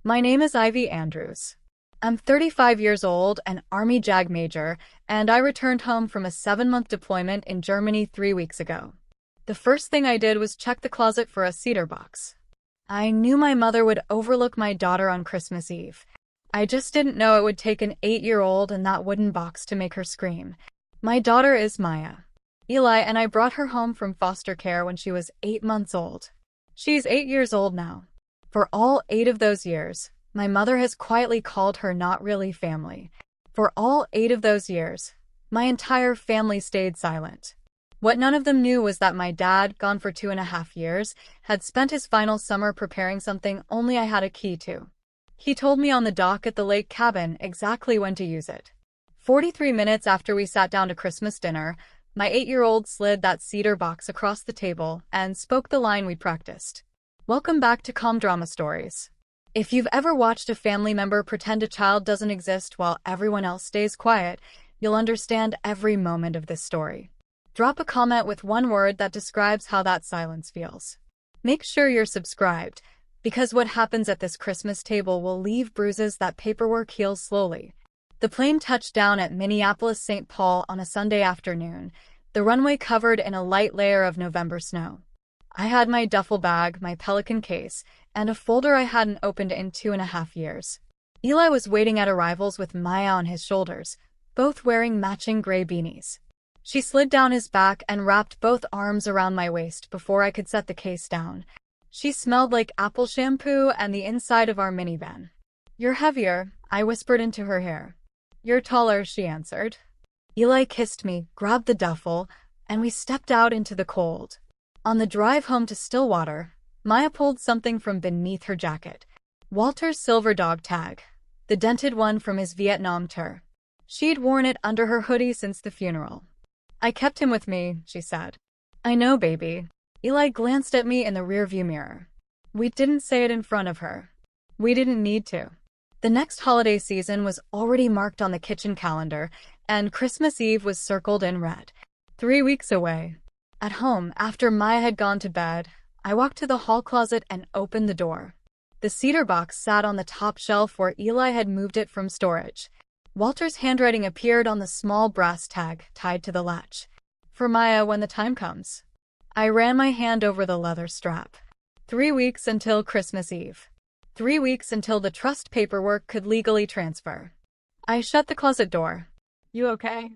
My name is Ivy Andrews. I'm 35 years old, an Army JAG major, and I returned home from a 7-month deployment in Germany 3 weeks ago. The first thing I did was check the closet for a cedar box. I knew my mother would overlook my daughter on Christmas Eve. I just didn't know it would take an 8-year-old and that wooden box to make her scream. My daughter is Maya. Eli and I brought her home from foster care when she was 8 months old. She's 8 years old now. For all 8 of those years, my mother has quietly called her not really family. For all 8 of those years, my entire family stayed silent. What none of them knew was that my dad, gone for 2.5 years, had spent his final summer preparing something only I had a key to. He told me on the dock at the lake cabin exactly when to use it. 43 minutes after we sat down to Christmas dinner, my 8-year-old slid that cedar box across the table and spoke the line we'd practiced. Welcome back to Calm Drama Stories. If you've ever watched a family member pretend a child doesn't exist while everyone else stays quiet, you'll understand every moment of this story. Drop a comment with one word that describes how that silence feels. Make sure you're subscribed, because what happens at this Christmas table will leave bruises that paperwork heals slowly. The plane touched down at Minneapolis-St. Paul on a Sunday afternoon, the runway covered in a light layer of November snow. I had my duffel bag, my Pelican case, and a folder I hadn't opened in 2.5 years. Eli was waiting at arrivals with Maya on his shoulders, both wearing matching gray beanies. She slid down his back and wrapped both arms around my waist before I could set the case down. She smelled like apple shampoo and the inside of our minivan. "You're heavier," I whispered into her hair. "You're taller," she answered. Eli kissed me, grabbed the duffel, and we stepped out into the cold. On the drive home to Stillwater, Maya pulled something from beneath her jacket. Walter's silver dog tag, the dented one from his Vietnam tour. She'd worn it under her hoodie since the funeral. "I kept him with me," she said. "I know, baby." Eli glanced at me in the rearview mirror. We didn't say it in front of her. We didn't need to. The next holiday season was already marked on the kitchen calendar, and Christmas Eve was circled in red. 3 weeks away. At home, after Maya had gone to bed, I walked to the hall closet and opened the door. The cedar box sat on the top shelf where Eli had moved it from storage. Walter's handwriting appeared on the small brass tag tied to the latch. "For Maya when the time comes." I ran my hand over the leather strap. 3 weeks until Christmas Eve. 3 weeks until the trust paperwork could legally transfer. I shut the closet door. "You okay?"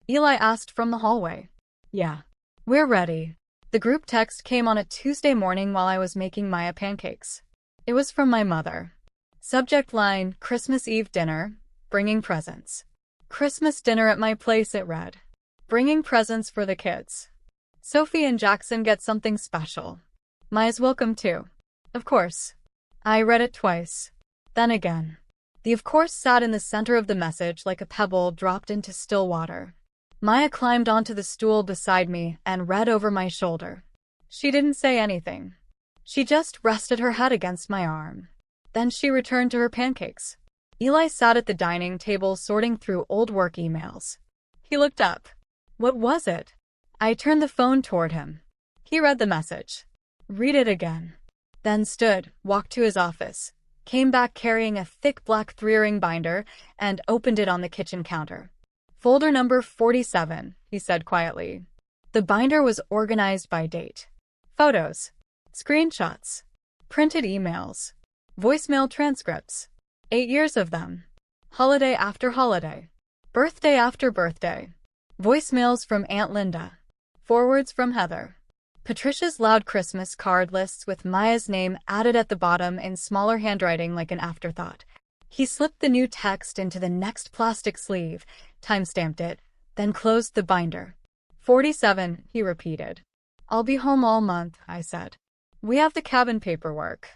Eli asked from the hallway. "Yeah. We're ready." The group text came on a Tuesday morning while I was making Maya pancakes. It was from my mother. Subject line, "Christmas Eve dinner, bringing presents." "Christmas dinner at my place," it read. "Bringing presents for the kids. Sophie and Jackson get something special. Maya's welcome too." Of course. I read it twice. Then again. The of course sat in the center of the message like a pebble dropped into still water. Maya climbed onto the stool beside me and read over my shoulder. She didn't say anything. She just rested her head against my arm. Then she returned to her pancakes. Eli sat at the dining table sorting through old work emails. He looked up. What was it? I turned the phone toward him. He read the message. Read it again. Then stood, walked to his office, came back carrying a thick black 3-ring binder, and opened it on the kitchen counter. "Folder number 47, he said quietly. The binder was organized by date. Photos, screenshots, printed emails, voicemail transcripts. 8 years of them. Holiday after holiday. Birthday after birthday. Voicemails from Aunt Linda. Forwards from Heather. Patricia's loud Christmas card lists with Maya's name added at the bottom in smaller handwriting like an afterthought. He slipped the new text into the next plastic sleeve, time-stamped it, then closed the binder. 47, he repeated. I'll be home all month, I said. We have the cabin paperwork.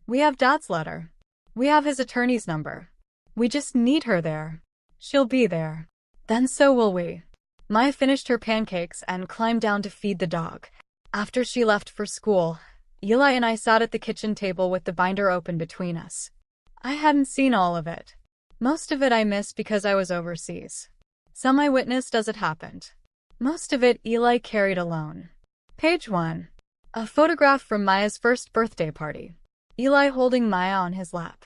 We have Dad's letter. We have his attorney's number. We just need her there. She'll be there. Then so will we. Maya finished her pancakes and climbed down to feed the dog. After she left for school, Eli and I sat at the kitchen table with the binder open between us. I hadn't seen all of it. Most of it I missed because I was overseas. Some I witnessed as it happened. Most of it Eli carried alone. Page 1. A photograph from Maya's first birthday party. Eli holding Maya on his lap.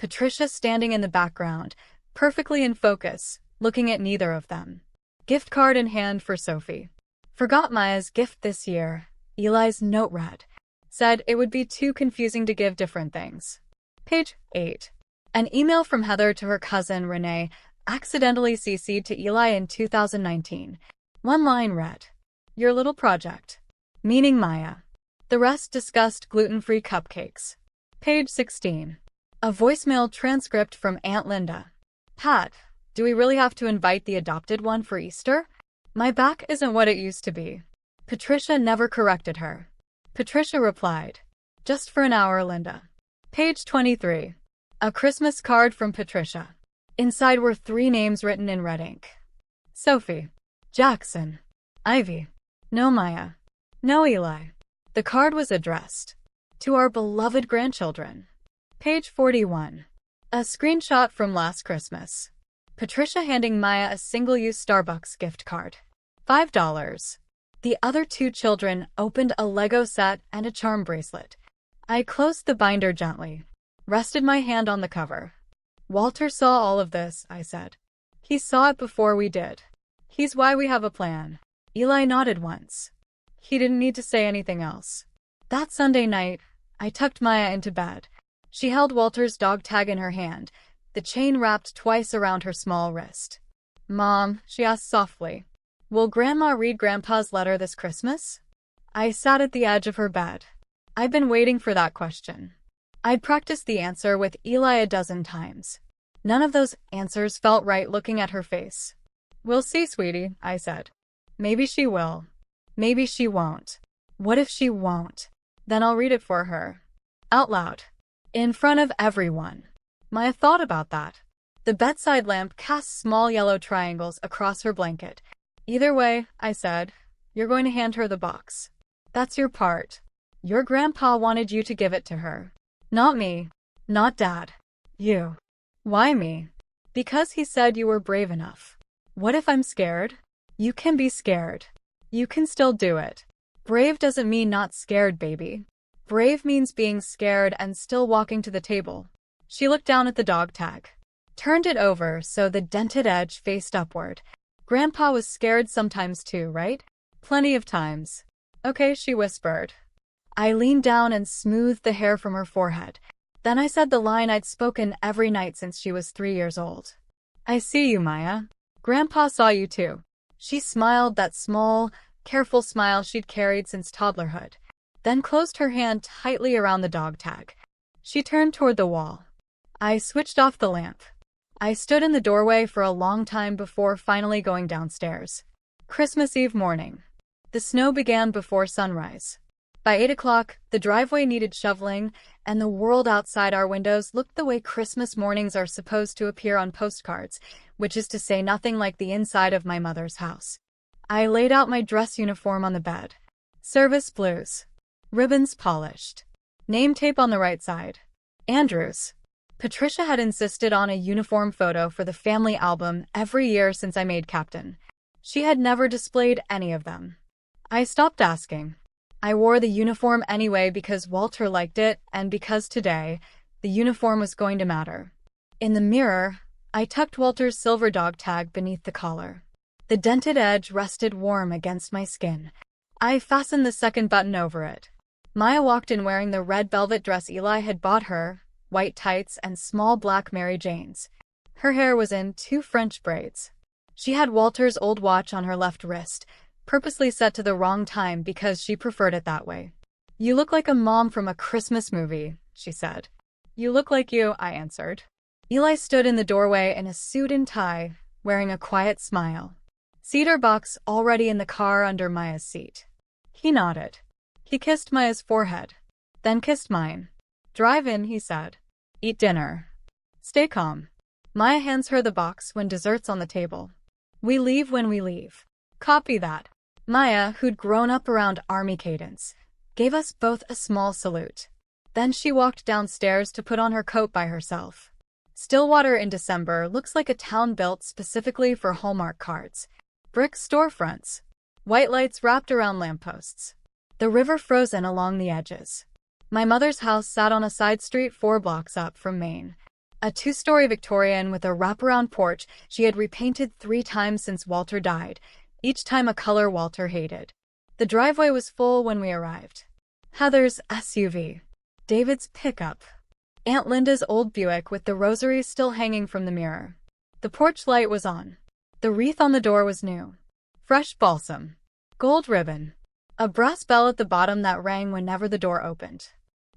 Patricia standing in the background, perfectly in focus, looking at neither of them. Gift card in hand for Sophie. Forgot Maya's gift this year. Eli's note read. Said it would be too confusing to give different things. Page 8. An email from Heather to her cousin Renee, accidentally CC'd to Eli in 2019. One line read, "Your little project." Meaning Maya. The rest discussed gluten-free cupcakes. Page 16. A voicemail transcript from Aunt Linda. Pat, do we really have to invite the adopted one for Easter? My back isn't what it used to be. Patricia never corrected her. Patricia replied, "Just for an hour, Linda." Page 23. A Christmas card from Patricia. Inside were 3 names written in red ink. Sophie. Jackson. Ivy. No Maya. No Eli. The card was addressed to our beloved grandchildren. Page 41. A screenshot from last Christmas. Patricia handing Maya a single-use Starbucks gift card. $5. The other 2 children opened a Lego set and a charm bracelet. I closed the binder gently, rested my hand on the cover. Walter saw all of this, I said. He saw it before we did. He's why we have a plan. Eli nodded once. He didn't need to say anything else. That Sunday night, I tucked Maya into bed. She held Walter's dog tag in her hand, the chain wrapped twice around her small wrist. Mom, she asked softly, will Grandma read Grandpa's letter this Christmas? I sat at the edge of her bed. I'd been waiting for that question. I'd practiced the answer with Eli a dozen times. None of those answers felt right looking at her face. We'll see, sweetie, I said. Maybe she will. Maybe she won't. What if she won't? Then I'll read it for her. Out loud. In front of everyone. Maya thought about that. The bedside lamp cast small yellow triangles across her blanket. Either way, I said, you're going to hand her the box. That's your part. Your grandpa wanted you to give it to her. Not me. Not Dad. You. Why me? Because he said you were brave enough. What if I'm scared? You can be scared. You can still do it. Brave doesn't mean not scared, baby. Brave means being scared and still walking to the table. She looked down at the dog tag. Turned it over so the dented edge faced upward. Grandpa was scared sometimes too, right? Plenty of times. Okay, she whispered. I leaned down and smoothed the hair from her forehead. Then I said the line I'd spoken every night since she was 3 years old. I see you, Maya. Grandpa saw you too. She smiled, that small, careful smile she'd carried since toddlerhood, then closed her hand tightly around the dog tag. She turned toward the wall. I switched off the lamp. I stood in the doorway for a long time before finally going downstairs. Christmas Eve morning. The snow began before sunrise. By 8 o'clock, the driveway needed shoveling, and the world outside our windows looked the way Christmas mornings are supposed to appear on postcards, which is to say nothing like the inside of my mother's house. I laid out my dress uniform on the bed. Service blues. Ribbons polished. Name tape on the right side. Andrews. Patricia had insisted on a uniform photo for the family album every year since I made captain. She had never displayed any of them. I stopped asking. I wore the uniform anyway because Walter liked it and because today, the uniform was going to matter. In the mirror, I tucked Walter's silver dog tag beneath the collar. The dented edge rested warm against my skin. I fastened the second button over it. Maya walked in wearing the red velvet dress Eli had bought her, white tights and small black Mary Janes. Her hair was in 2 French braids. She had Walter's old watch on her left wrist, purposely set to the wrong time because she preferred it that way. You look like a mom from a Christmas movie, she said. You look like you, I answered. Eli stood in the doorway in a suit and tie, wearing a quiet smile. Cedar box already in the car under Maya's seat. He nodded. He kissed Maya's forehead, then kissed mine. Drive in, he said. Eat dinner. Stay calm. Maya hands her the box when dessert's on the table. We leave when we leave. Copy that. Maya, who'd grown up around Army cadence, gave us both a small salute. Then she walked downstairs to put on her coat by herself. Stillwater in December looks like a town built specifically for Hallmark cards. Brick storefronts. White lights wrapped around lampposts. The river frozen along the edges. My mother's house sat on a side street 4 blocks up from Main. A two-story Victorian with a wraparound porch she had repainted 3 times since Walter died, each time a color Walter hated. The driveway was full when we arrived. Heather's SUV, David's pickup, Aunt Linda's old Buick with the rosaries still hanging from the mirror. The porch light was on. The wreath on the door was new. Fresh balsam. Gold ribbon. A brass bell at the bottom that rang whenever the door opened.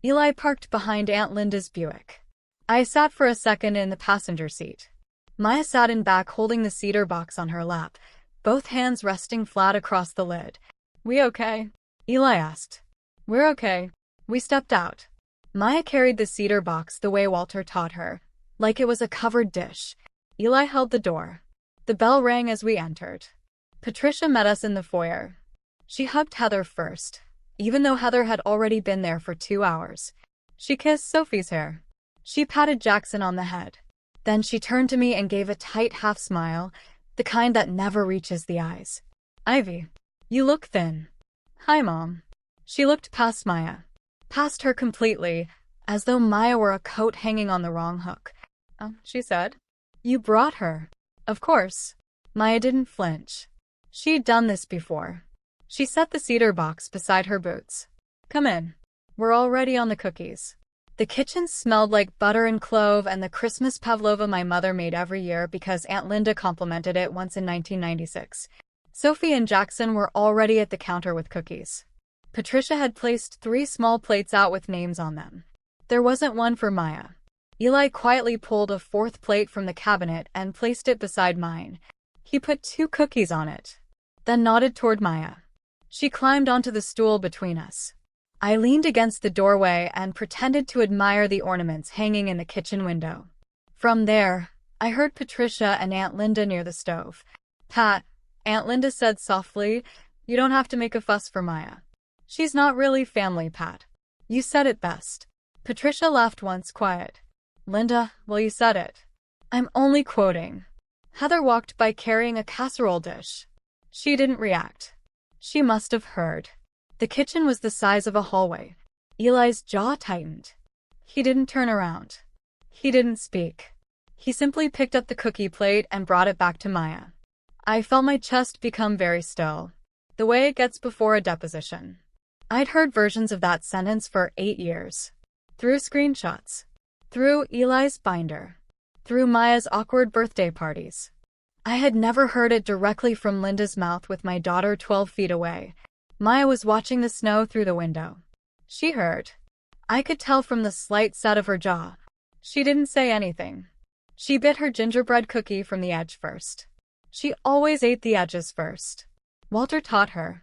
Eli parked behind Aunt Linda's Buick. I sat for a second in the passenger seat. Maya sat in back holding the cedar box on her lap, both hands resting flat across the lid. "We okay?" Eli asked. "We're okay." We stepped out. Maya carried the cedar box the way Walter taught her, like it was a covered dish. Eli held the door. The bell rang as we entered. Patricia met us in the foyer. She hugged Heather first, even though Heather had already been there for 2 hours. She kissed Sophie's hair. She patted Jackson on the head. Then she turned to me and gave a tight half smile, the kind that never reaches the eyes. "Ivy, you look thin." "Hi, Mom." She looked past Maya. Past her completely, as though Maya were a coat hanging on the wrong hook. She said. "You brought her." "Of course." Maya didn't flinch. She'd done this before. She set the cedar box beside her boots. "Come in. We're already on the cookies." The kitchen smelled like butter and clove and the Christmas pavlova my mother made every year because Aunt Linda complimented it once in 1996. Sophie and Jackson were already at the counter with cookies. Patricia had placed 3 small plates out with names on them. There wasn't one for Maya. Eli quietly pulled a 4th plate from the cabinet and placed it beside mine. He put 2 cookies on it, then nodded toward Maya. She climbed onto the stool between us. I leaned against the doorway and pretended to admire the ornaments hanging in the kitchen window. From there, I heard Patricia and Aunt Linda near the stove. "Pat," Aunt Linda said softly, "you don't have to make a fuss for Maya. She's not really family, Pat. You said it best." Patricia laughed once, quiet. "Linda, well, you said it." "I'm only quoting." Heather walked by carrying a casserole dish. She didn't react. She must have heard. The kitchen was the size of a hallway. Eli's jaw tightened. He didn't turn around. He didn't speak. He simply picked up the cookie plate and brought it back to Maya. I felt my chest become very still, the way it gets before a deposition. I'd heard versions of that sentence for 8 years. Through screenshots. Through Eli's binder. Through Maya's awkward birthday parties. I had never heard it directly from Linda's mouth with my daughter 12 feet away. Maya was watching the snow through the window. She heard. I could tell from the slight set of her jaw. She didn't say anything. She bit her gingerbread cookie from the edge first. She always ate the edges first. Walter taught her.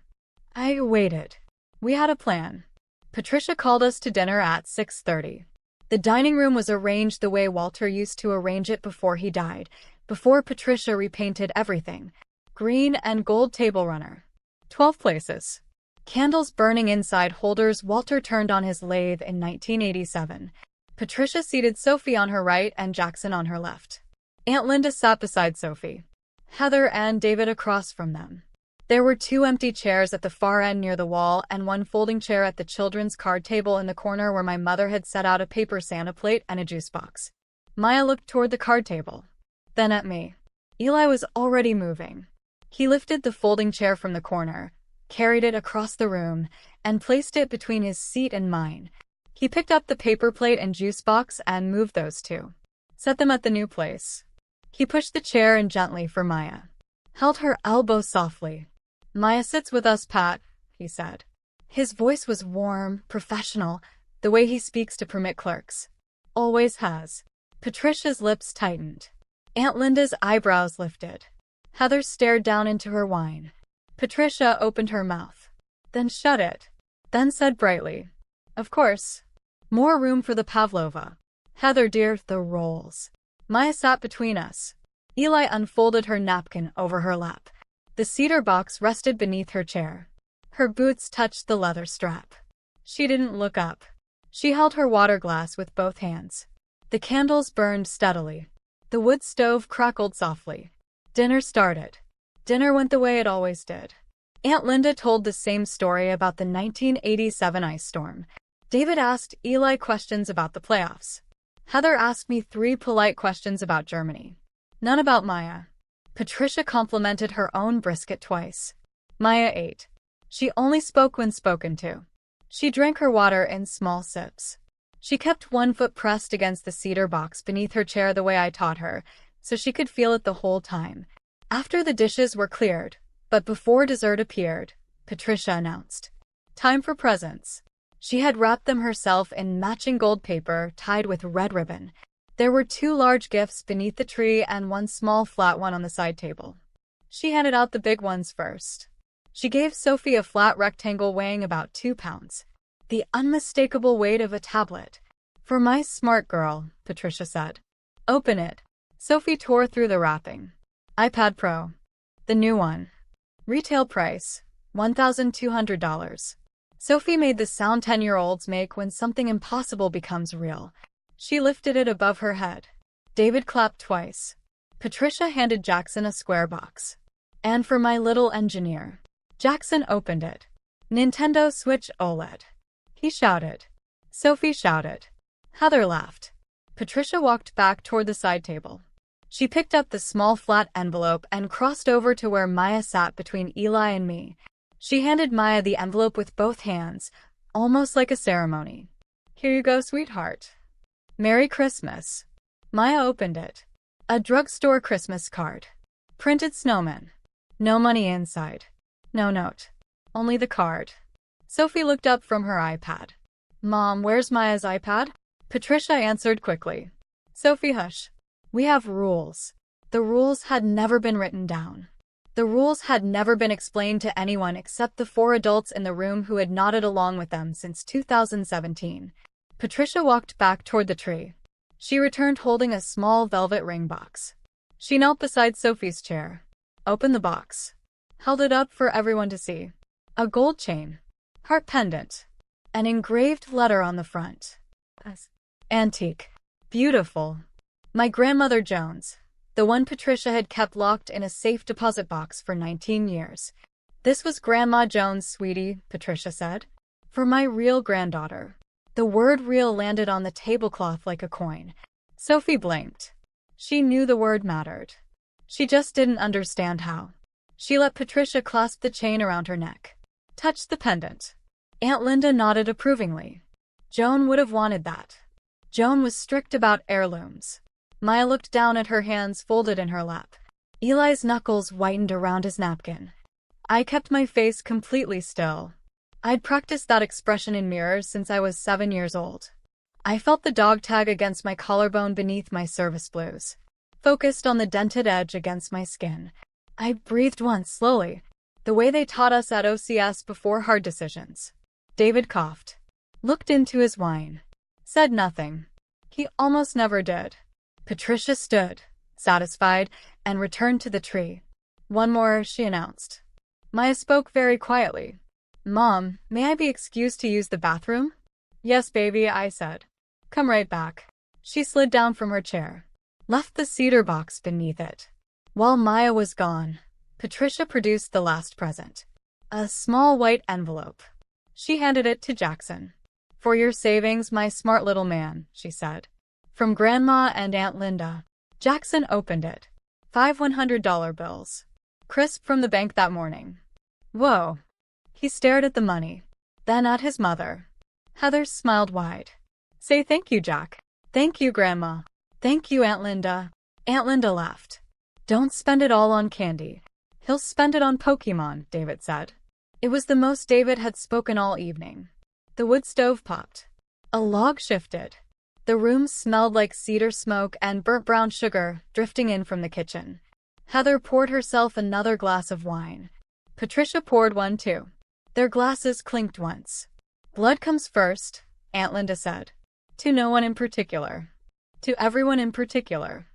I waited. We had a plan. Patricia called us to dinner at 6:30. The dining room was arranged the way Walter used to arrange it before he died, before Patricia repainted everything. Green and gold table runner. 12 places. Candles burning inside holders. Walter turned on his lathe in 1987. Patricia seated Sophie on her right and Jackson on her left. Aunt Linda sat beside Sophie. Heather and David across from them. There were 2 empty chairs at the far end near the wall and 1 folding chair at the children's card table in the corner where my mother had set out a paper Santa plate and a juice box. Maya looked toward the card table. Then at me. Eli was already moving. He lifted the folding chair from the corner, carried it across the room, and placed it between his seat and mine. He picked up the paper plate and juice box and moved those 2. Set them at the new place. He pushed the chair in gently for Maya. Held her elbow softly. "Maya sits with us, Pat," he said. His voice was warm, professional, the way he speaks to permit clerks. Always has. Patricia's lips tightened. Aunt Linda's eyebrows lifted. Heather stared down into her wine. Patricia opened her mouth. Then shut it. Then said brightly, "Of course. More room for the pavlova." Heather, dear, the rolls. Maya sat between us. Eli unfolded her napkin over her lap. The cedar box rested beneath her chair. Her boots touched the leather strap. She didn't look up. She held her water glass with both hands. The candles burned steadily. The wood stove crackled softly. Dinner started. Dinner went the way it always did. Aunt Linda told the same story about the 1987 ice storm. David asked Eli questions about the playoffs. Heather asked me 3 polite questions about Germany. None about Maya. Patricia complimented her own brisket twice. Maya ate. She only spoke when spoken to. She drank her water in small sips. She kept one foot pressed against the cedar box beneath her chair the way I taught her, so she could feel it the whole time. After the dishes were cleared, but before dessert appeared, Patricia announced, "Time for presents." She had wrapped them herself in matching gold paper tied with red ribbon. There were 2 large gifts beneath the tree and 1 small flat one on the side table. She handed out the big ones first. She gave Sophie a flat rectangle weighing about 2 pounds. The unmistakable weight of a tablet. "For my smart girl," Patricia said. "Open it." Sophie tore through the wrapping. iPad Pro. The new one. Retail price, $1,200. Sophie made the sound 10-year-olds make when something impossible becomes real. She lifted it above her head. David clapped twice. Patricia handed Jackson a square box. "And for my little engineer." Jackson opened it. "Nintendo Switch OLED." He shouted. Sophie shouted. Heather laughed. Patricia walked back toward the side table. She picked up the small flat envelope and crossed over to where Maya sat between Eli and me. She handed Maya the envelope with both hands, almost like a ceremony. "Here you go, sweetheart. Merry Christmas." Maya opened it. A drugstore Christmas card. Printed snowman. No money inside. No note. Only the card. Sophie looked up from her iPad. "Mom, where's Maya's iPad?" Patricia answered quickly. "Sophie, hush. We have rules." The rules had never been written down. The rules had never been explained to anyone except the 4 adults in the room who had nodded along with them since 2017. Patricia walked back toward the tree. She returned holding a small velvet ring box. She knelt beside Sophie's chair. Opened the box. Held it up for everyone to see. A gold chain. Heart pendant. An engraved letter on the front. Antique. Beautiful. My grandmother Jones. The one Patricia had kept locked in a safe deposit box for 19 years. "This was Grandma Jones, sweetie," Patricia said. "For my real granddaughter." The word real landed on the tablecloth like a coin. Sophie blinked. She knew the word mattered. She just didn't understand how. She let Patricia clasp the chain around her neck. Touched the pendant. Aunt Linda nodded approvingly. Joan would have wanted that. Joan was strict about heirlooms. Maya looked down at her hands folded in her lap. Eli's knuckles whitened around his napkin. I kept my face completely still. I'd practiced that expression in mirrors since I was 7 years old. I felt the dog tag against my collarbone beneath my service blues. Focused on the dented edge against my skin. I breathed once slowly, the way they taught us at OCS before hard decisions. David coughed. Looked into his wine. Said nothing. He almost never did. Patricia stood, satisfied, and returned to the tree. "One more," she announced. Maya spoke very quietly. "Mom, may I be excused to use the bathroom?" "Yes, baby," I said. "Come right back." She slid down from her chair. Left the cedar box beneath it. While Maya was gone, Patricia produced the last present. A small white envelope. She handed it to Jackson. "For your savings, my smart little man," she said. "From Grandma and Aunt Linda." Jackson opened it. 5 $100 bills. Crisp from the bank that morning. Whoa. He stared at the money. Then at his mother. Heather smiled wide. "Say thank you, Jack." "Thank you, Grandma." "Thank you, Aunt Linda." Aunt Linda laughed. "Don't spend it all on candy. He'll spend it on Pokemon," David said. It was the most David had spoken all evening. The wood stove popped. A log shifted. The room smelled like cedar smoke and burnt brown sugar drifting in from the kitchen. Heather poured herself another glass of wine. Patricia poured one too. Their glasses clinked once. "Blood comes first," Aunt Linda said. "To no one in particular. To everyone in particular.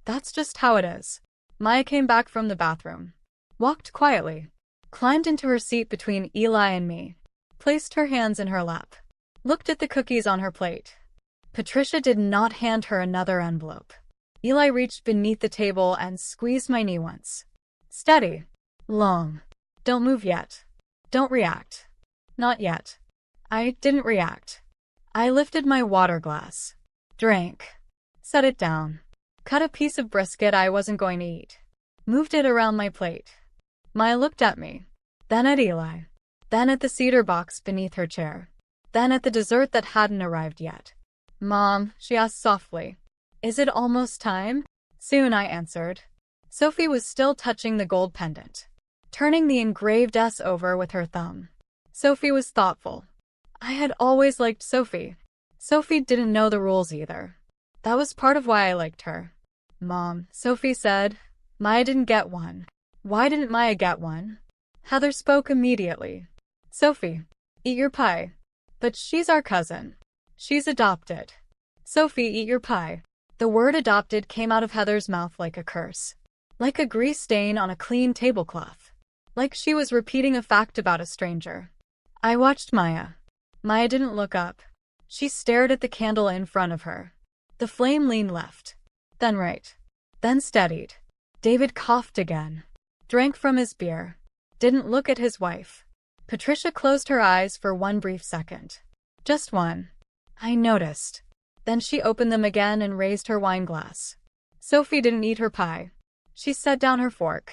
That's just how it is." Maya came back from the bathroom. Walked quietly. Climbed into her seat between Eli and me. Placed her hands in her lap. Looked at the cookies on her plate. Patricia did not hand her another envelope. Eli reached beneath the table and squeezed my knee once. "Steady. Long. Don't move yet. Don't react." Not yet. I didn't react. I lifted my water glass. Drank. Set it down. Cut a piece of brisket I wasn't going to eat. Moved it around my plate. Maya looked at me. Then at Eli. Then at the cedar box beneath her chair. Then at the dessert that hadn't arrived yet. Mom, she asked softly. Is it almost time? Soon, I answered. Sophie was still touching the gold pendant, turning the engraved S over with her thumb. Sophie was thoughtful. I had always liked Sophie. Sophie didn't know the rules either. That was part of why I liked her. Mom, Sophie said, Maya didn't get one. Why didn't Maya get one? Heather spoke immediately. Sophie, eat your pie. But she's our cousin. She's adopted. Sophie, eat your pie. The word adopted came out of Heather's mouth like a curse. Like a grease stain on a clean tablecloth. Like she was repeating a fact about a stranger. I watched Maya. Maya didn't look up. She stared at the candle in front of her. The flame leaned left. Then right. Then steadied. David coughed again. Drank from his beer. Didn't look at his wife. Patricia closed her eyes for one brief second. Just one. I noticed. Then she opened them again and raised her wine glass. Sophie didn't eat her pie. She set down her fork.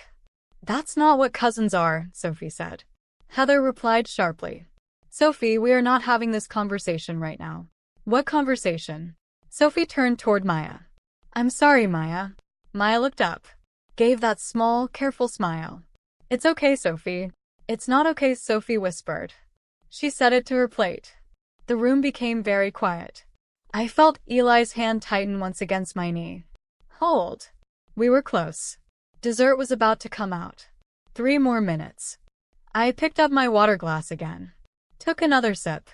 That's not what cousins are, Sophie said. Heather replied sharply. Sophie, we are not having this conversation right now. What conversation? Sophie turned toward Maya. I'm sorry, Maya. Maya looked up. Gave that small, careful smile. It's okay, Sophie. It's not okay, Sophie whispered. She set it to her plate. The room became very quiet. I felt Eli's hand tighten once against my knee. Hold. We were close. Dessert was about to come out. 3 more minutes. I picked up my water glass again. Took another sip.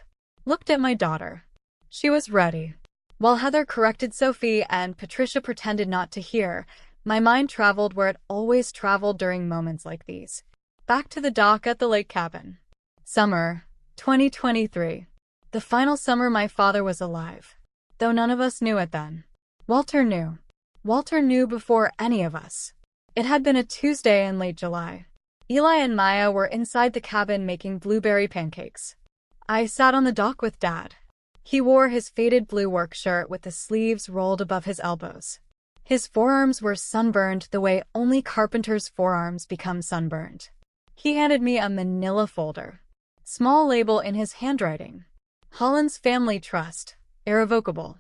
Looked at my daughter. She was ready. While Heather corrected Sophie and Patricia pretended not to hear, my mind traveled where it always traveled during moments like these. Back to the dock at the lake cabin. Summer, 2023. The final summer my father was alive. Though none of us knew it then. Walter knew. Walter knew before any of us. It had been a Tuesday in late July. Eli and Maya were inside the cabin making blueberry pancakes. I sat on the dock with Dad. He wore his faded blue work shirt with the sleeves rolled above his elbows. His forearms were sunburned the way only carpenters' forearms become sunburned. He handed me a manila folder. Small label in his handwriting. Holland's Family Trust. Irrevocable.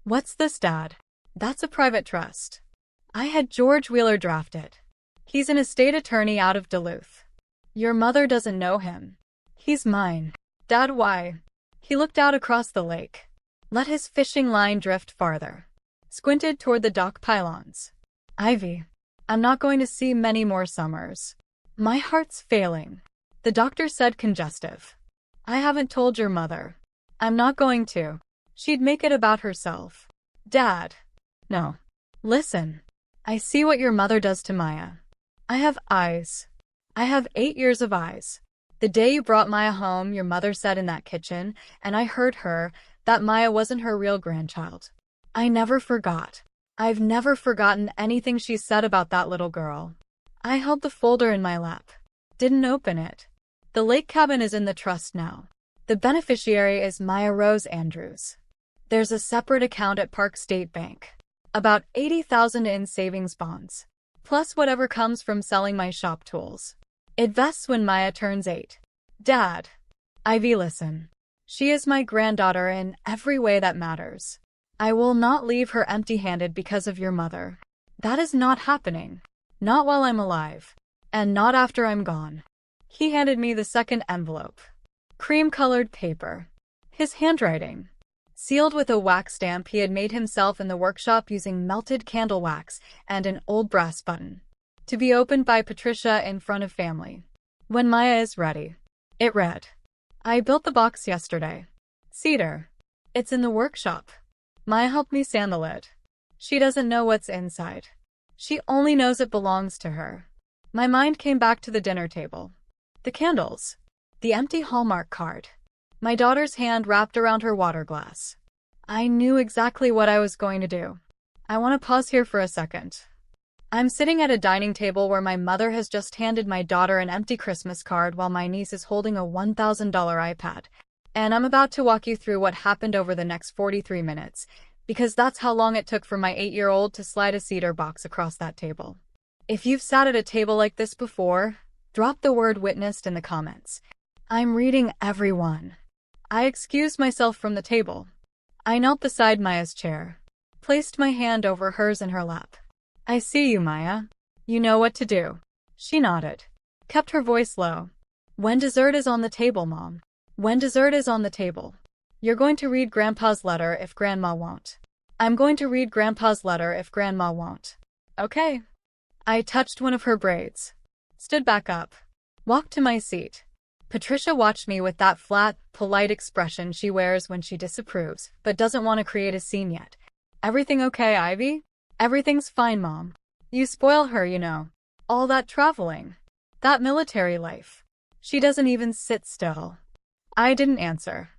What's this, Dad? That's a private trust. I had George Wheeler draft it. He's an estate attorney out of Duluth. Your mother doesn't know him. He's mine. Dad, why? He looked out across the lake. Let his fishing line drift farther. Squinted toward the dock pylons. Ivy, I'm not going to see many more summers. My heart's failing. The doctor said congestive. I haven't told your mother. I'm not going to. She'd make it about herself. Dad. No. Listen. I see what your mother does to Maya. I have eyes. I have 8 years of eyes. The day you brought Maya home, your mother said in that kitchen, and I heard her, that Maya wasn't her real grandchild. I never forgot. I've never forgotten anything she said about that little girl. I held the folder in my lap. Didn't open it. The lake cabin is in the trust now. The beneficiary is Maya Rose Andrews. There's a separate account at Park State Bank. About $80,000 in savings bonds. Plus whatever comes from selling my shop tools. It vests when Maya turns 8. Dad. Ivy, listen. She is my granddaughter in every way that matters. I will not leave her empty-handed because of your mother. That is not happening. Not while I'm alive. And not after I'm gone. He handed me the second envelope. Cream-colored paper. His handwriting. Sealed with a wax stamp he had made himself in the workshop using melted candle wax and an old brass button. To be opened by Patricia in front of family. When Maya is ready. It read. I built the box yesterday. Cedar. It's in the workshop. Maya helped me sand the lid. She doesn't know what's inside. She only knows it belongs to her. My mind came back to the dinner table. The candles. The empty Hallmark card. My daughter's hand wrapped around her water glass. I knew exactly what I was going to do. I want to pause here for a second. I'm sitting at a dining table where my mother has just handed my daughter an empty Christmas card while my niece is holding a $1,000 iPad. And I'm about to walk you through what happened over the next 43 minutes, because that's how long it took for my 8-year-old to slide a cedar box across that table. If you've sat at a table like this before, drop the word witnessed in the comments. I'm reading everyone. I excused myself from the table. I knelt beside Maya's chair, placed my hand over hers in her lap. I see you, Maya. You know what to do. She nodded, kept her voice low. When dessert is on the table, Mom. When dessert is on the table. You're going to read Grandpa's letter if Grandma won't. I'm going to read Grandpa's letter if Grandma won't. Okay. I touched one of her braids, stood back up, walked to my seat. Patricia watched me with that flat, polite expression she wears when she disapproves, but doesn't want to create a scene yet. Everything okay, Ivy? Everything's fine, Mom. You spoil her, you know. All that traveling. That military life. She doesn't even sit still. I didn't answer.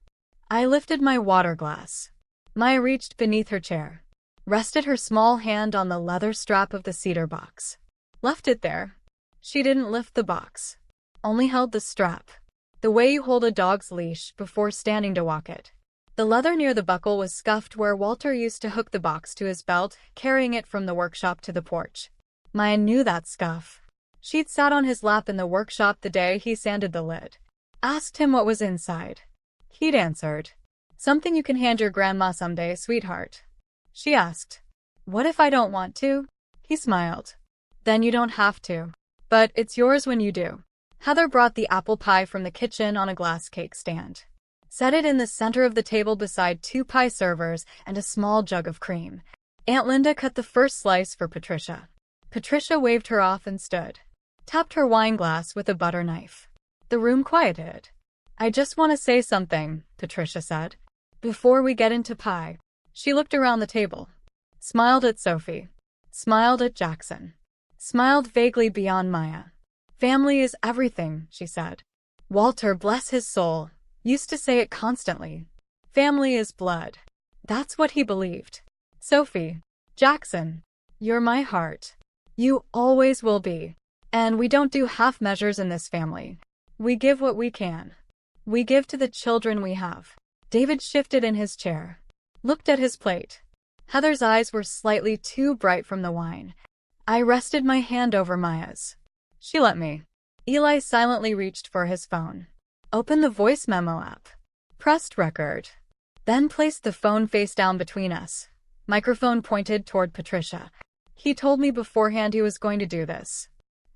I lifted my water glass. Maya reached beneath her chair, rested her small hand on the leather strap of the cedar box. Left it there. She didn't lift the box, only held the strap, the way you hold a dog's leash before standing to walk it. The leather near the buckle was scuffed where Walter used to hook the box to his belt, carrying it from the workshop to the porch. Maya knew that scuff. She'd sat on his lap in the workshop the day he sanded the lid. Asked him what was inside. He'd answered, "Something you can hand your grandma someday, sweetheart." She asked, "What if I don't want to?" He smiled. "Then you don't have to. But it's yours when you do." Heather brought the apple pie from the kitchen on a glass cake stand. Set it in the center of the table beside 2 pie servers and a small jug of cream. Aunt Linda cut the first slice for Patricia. Patricia waved her off and stood, tapped her wine glass with a butter knife. The room quieted. "I just want to say something," Patricia said, "before we get into pie." She looked around the table, smiled at Sophie, smiled at Jackson, smiled vaguely beyond Maya. "Family is everything," she said. Walter, bless his soul, used to say it constantly. Family is blood. That's what he believed. Sophie, Jackson, you're my heart. You always will be. And we don't do half measures in this family. We give what we can. We give to the children we have. David shifted in his chair, looked at his plate. Heather's eyes were slightly too bright from the wine. I rested my hand over Maya's. She let me. Eli silently reached for his phone, opened the voice memo app, pressed record, then placed the phone face down between us. Microphone pointed toward Patricia. He told me beforehand he was going to do this.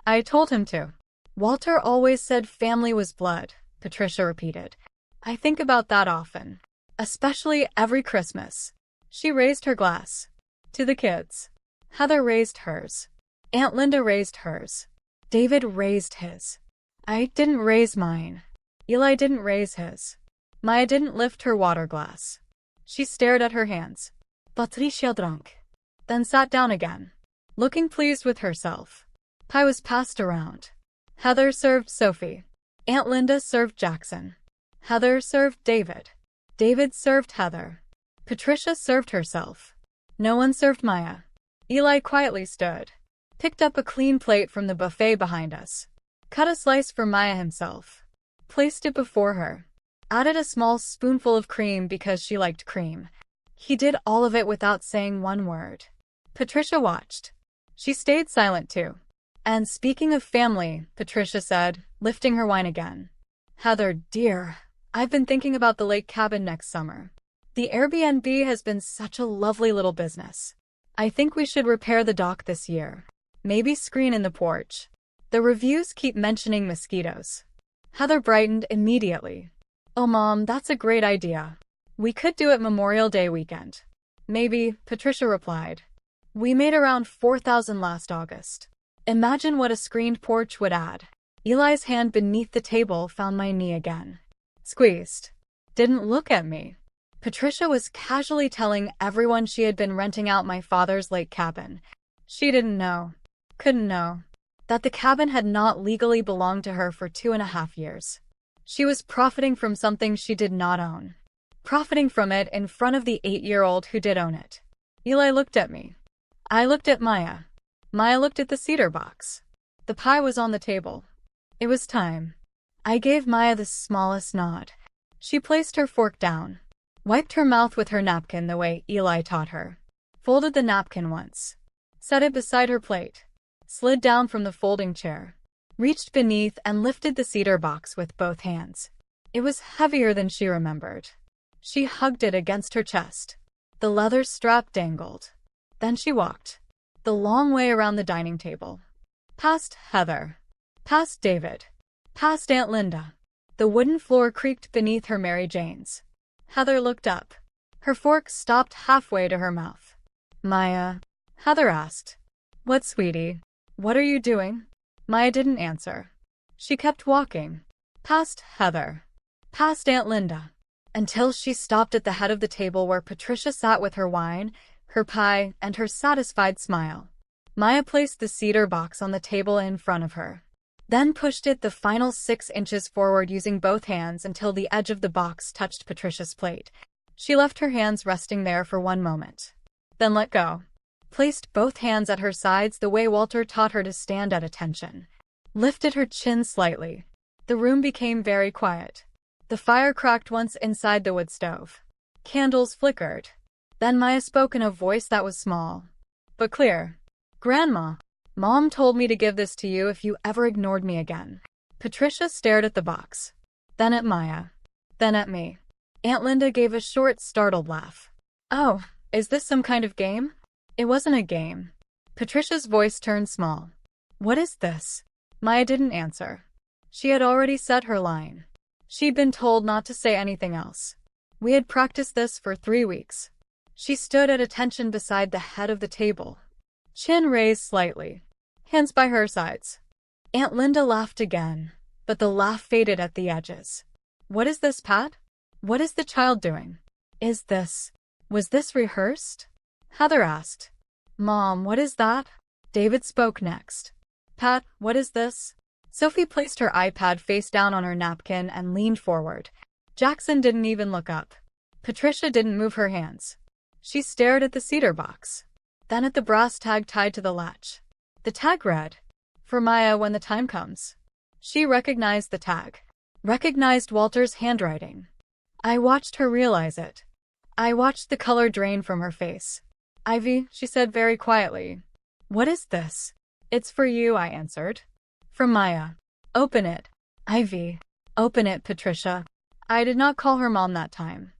I told him to. Walter always said family was blood, Patricia repeated. I think about that often, especially every Christmas. She raised her glass. To the kids. Heather raised hers. Aunt Linda raised hers. David raised his. I didn't raise mine. Eli didn't raise his. Maya didn't lift her water glass. She stared at her hands. Patricia drank, then sat down again, looking pleased with herself. Pie was passed around. Heather served Sophie. Aunt Linda served Jackson. Heather served David. David served Heather. Patricia served herself. No one served Maya. Eli quietly stood, picked up a clean plate from the buffet behind us, cut a slice for Maya himself, placed it before her, added a small spoonful of cream because she liked cream. He did all of it without saying one word. Patricia watched. She stayed silent too. And speaking of family, Patricia said, lifting her wine again. Heather, dear, I've been thinking about the lake cabin next summer. The Airbnb has been such a lovely little business. I think we should repair the dock this year. Maybe screen in the porch. The reviews keep mentioning mosquitoes. Heather brightened immediately. Oh, Mom, that's a great idea. We could do it Memorial Day weekend. Maybe, Patricia replied. We made around 4,000 last August. Imagine what a screened porch would add. Eli's hand beneath the table found my knee again. Squeezed. Didn't look at me. Patricia was casually telling everyone she had been renting out my father's lake cabin. She didn't know, couldn't know, that the cabin had not legally belonged to her for 2.5 years. She was profiting from something she did not own. Profiting from it in front of the 8-year-old who did own it. Eli looked at me. I looked at Maya. Maya looked at the cedar box. The pie was on the table. It was time. I gave Maya the smallest nod. She placed her fork down, wiped her mouth with her napkin the way Eli taught her, folded the napkin once, set it beside her plate, slid down from the folding chair, reached beneath and lifted the cedar box with both hands. It was heavier than she remembered. She hugged it against her chest. The leather strap dangled. Then she walked the long way around the dining table, past Heather, past David, past Aunt Linda. The wooden floor creaked beneath her Mary Janes. Heather looked up. Her fork stopped halfway to her mouth. "Maya?" Heather asked. "What, sweetie? What are you doing?" Maya didn't answer. She kept walking, past Heather, past Aunt Linda, until she stopped at the head of the table where Patricia sat with her wine, her pie, and her satisfied smile. Maya placed the cedar box on the table in front of her, then pushed it the final 6 inches forward using both hands until the edge of the box touched Patricia's plate. She left her hands resting there for one moment, then let go. Placed both hands at her sides the way Walter taught her to stand at attention. Lifted her chin slightly. The room became very quiet. The fire cracked once inside the wood stove. Candles flickered. Then Maya spoke in a voice that was small, but clear. "Grandma, Mom told me to give this to you if you ever ignored me again." Patricia stared at the box, then at Maya, then at me. Aunt Linda gave a short, startled laugh. "Oh, is this some kind of game?" "It wasn't a game." Patricia's voice turned small. "What is this?" Maya didn't answer. She had already said her line. She'd been told not to say anything else. We had practiced this for 3 weeks. She stood at attention beside the head of the table, chin raised slightly, hands by her sides. Aunt Linda laughed again, but the laugh faded at the edges. "What is this, Pat? What is the child doing? Was this rehearsed?" Heather asked. "Mom, what is that?" David spoke next. "Pat, what is this?" Sophie placed her iPad face down on her napkin and leaned forward. Jackson didn't even look up. Patricia didn't move her hands. She stared at the cedar box, then at the brass tag tied to the latch. The tag read, "For Maya when the time comes." She recognized the tag, recognized Walter's handwriting. I watched her realize it. I watched the color drain from her face. "Ivy," she said very quietly. "What is this?" "It's for you," I answered. "From Maya." "Open it." "Ivy." "Open it, Patricia." I did not call her mom that time.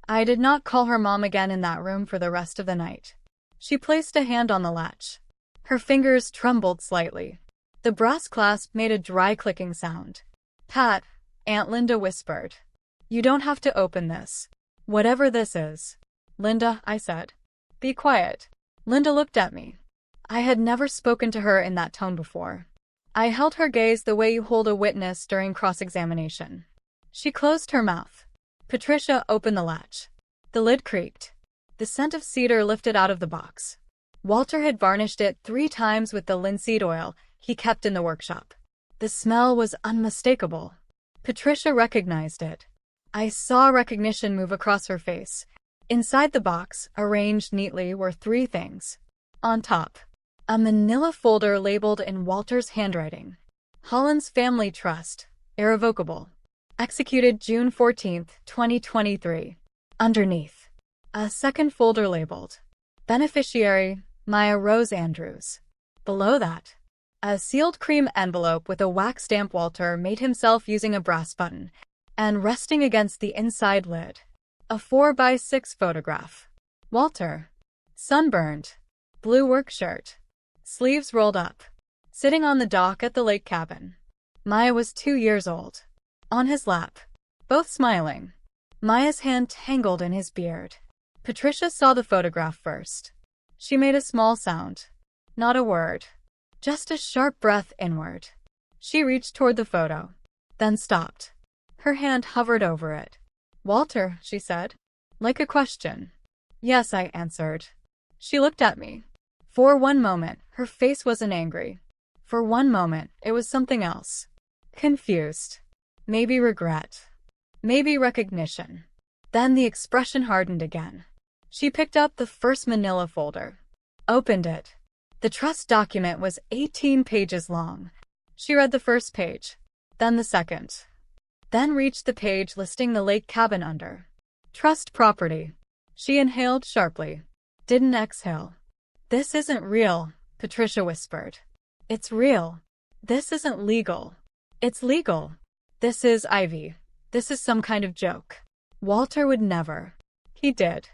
I did not call her mom again in that room for the rest of the night. She placed a hand on the latch. Her fingers trembled slightly. The brass clasp made a dry clicking sound. "Pat," Aunt Linda whispered. "You don't have to open this. Whatever this is." "Linda," I said. "Be quiet." Linda looked at me. I had never spoken to her in that tone before. I held her gaze the way you hold a witness during cross-examination. She closed her mouth. Patricia opened the latch. The lid creaked. The scent of cedar lifted out of the box. Walter had varnished it 3 times with the linseed oil he kept in the workshop. The smell was unmistakable. Patricia recognized it. I saw recognition move across her face. Inside the box, arranged neatly, were 3 things. On top, a manila folder labeled in Walter's handwriting. Holland's Family Trust, irrevocable. Executed June 14, 2023. Underneath, a second folder labeled Beneficiary, Maya Rose Andrews. Below that, a sealed cream envelope with a wax stamp Walter made himself using a brass button, and resting against the inside lid, a 4x6 photograph. Walter, sunburned, blue work shirt, sleeves rolled up, sitting on the dock at the lake cabin. Maya was 2 years old. On his lap, both smiling. Maya's hand tangled in his beard. Patricia saw the photograph first. She made a small sound. Not a word. Just a sharp breath inward. She reached toward the photo, then stopped. Her hand hovered over it. "Walter," she said, like a question. "Yes," I answered. She looked at me. For one moment, her face wasn't angry. For one moment, it was something else. Confused. Maybe regret. Maybe recognition. Then the expression hardened again. She picked up the first manila folder. Opened it. The trust document was 18 pages long. She read the first page, then the second. Then reached the page listing the lake cabin under. Trust property. She inhaled sharply. Didn't exhale. This isn't real, Patricia whispered. It's real. This isn't legal. It's legal. This is Ivy. This is some kind of joke. Walter would never. He did.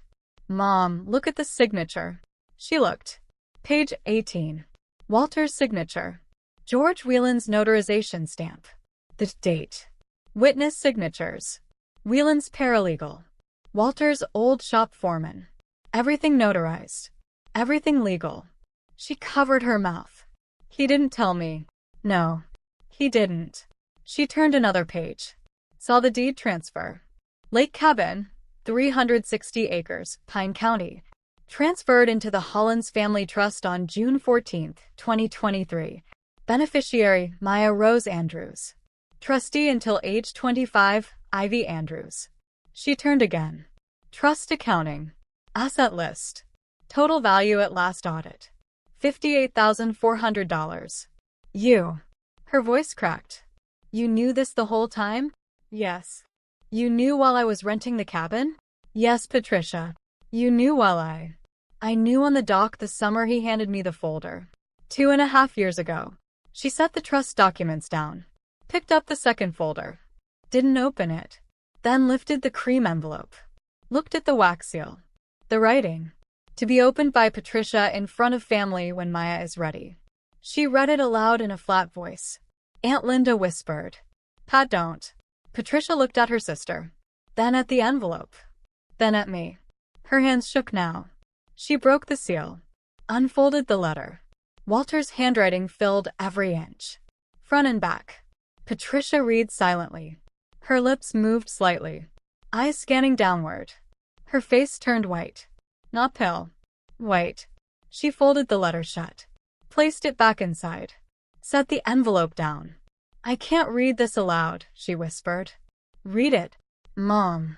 Mom, look at the signature. She looked. Page 18. Walter's signature. George Whelan's notarization stamp. The date. Witness signatures. Whelan's paralegal. Walter's old shop foreman. Everything notarized. Everything legal. She covered her mouth. He didn't tell me. No. He didn't. She turned another page. Saw the deed transfer. Lake Cabin, 360 acres, Pine County. Transferred into the Hollins Family Trust on June 14, 2023. Beneficiary, Maya Rose Andrews. Trustee until age 25, Ivy Andrews. She turned again. Trust accounting. Asset list. Total value at last audit. $58,400. You. Her voice cracked. You knew this the whole time? Yes. You knew while I was renting the cabin? Yes, Patricia. You knew while I knew on the dock the summer he handed me the folder. 2.5 years ago. She set the trust documents down. Picked up the second folder. Didn't open it. Then lifted the cream envelope. Looked at the wax seal. The writing. To be opened by Patricia in front of family when Maya is ready. She read it aloud in a flat voice. Aunt Linda whispered. Pat, don't. Patricia looked at her sister. Then at the envelope. Then at me. Her hands shook now. She broke the seal. Unfolded the letter. Walter's handwriting filled every inch. Front and back. Patricia read silently. Her lips moved slightly. Eyes scanning downward. Her face turned white. Not pale. White. She folded the letter shut. Placed it back inside. Set the envelope down. I can't read this aloud, she whispered. Read it. Mom.